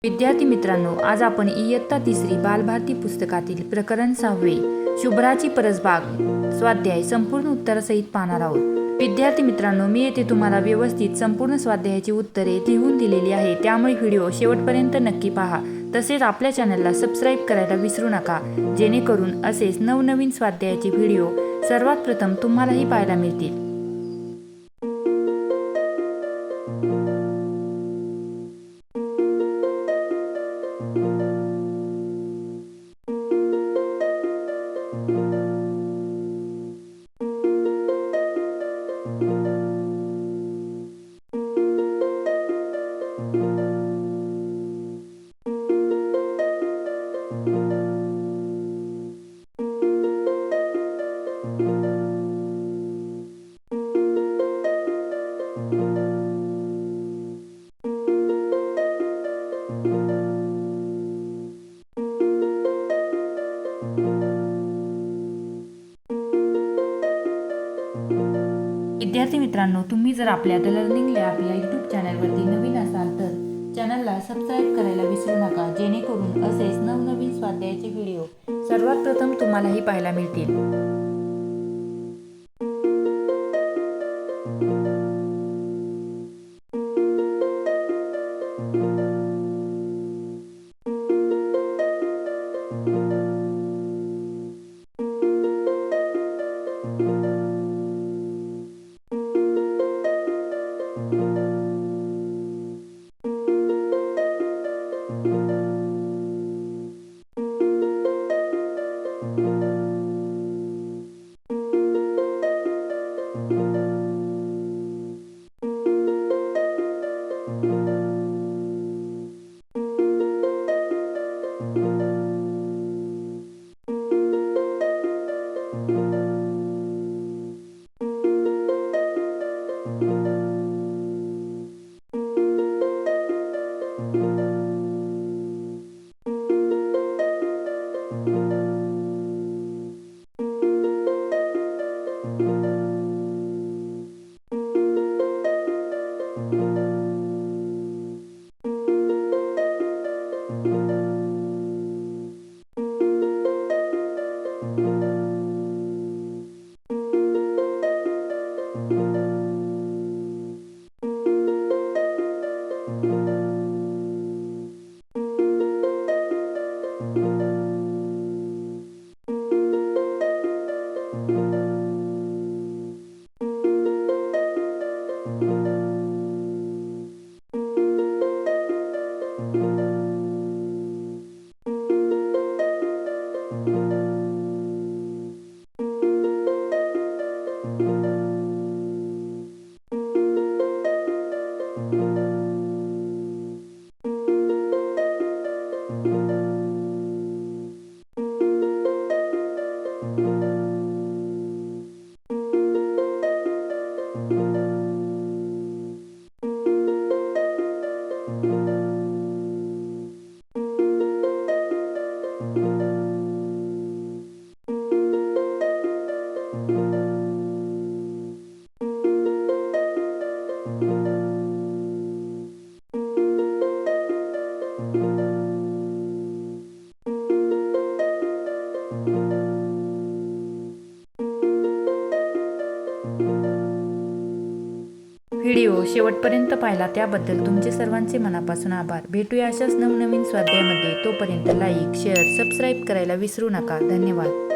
विद्यार्थी मित्रांनो, आज आपण इयत्ता 3री बालभारती पुस्तकातील प्रकरण 6वे शुभ्राची परसबाग स्वाध्याय संपूर्ण उत्तरासहित पाहणार आहोत। विद्यार्थी मित्रांनो, मी येथे तुम्हाला व्यवस्थित संपूर्ण स्वाध्यायाची उत्तरे लिहून दिलेली आहे, त्यामुळे व्हिडिओ शेवटपर्यंत नक्की पहा। तसेच आपल्या चॅनलला सबस्क्राईब करायला विसरू नका, जेणेकरून असेच नवनवीन स्वाध्यायाचे व्हिडिओ सर्वात प्रथम तुम्हालाही पाहायला मिळतील। विद्यार्थी मित्रांनो, तुम्ही जर आपल्या द लर्निंग लॅब या यूट्यूब चॅनलवरती नवीन असाल तर चॅनलला सबस्क्राईब करायला विसरू नका, जेणेकरून असेच नवनवीन स्वाध्यायाचे व्हिडिओ सर्वात प्रथम तुम्हालाही पाहायला मिळतील। व्हिडिओ शेवटपर्यंत पाहिला त्याबद्दल तुमचे सर्वांचे मनापासून आभार। भेटूया अशाच नवनवीन स्वाध्यायामध्ये। तोपर्यंत लाईक, शेअर, सबस्क्राईब करायला विसरू नका। धन्यवाद।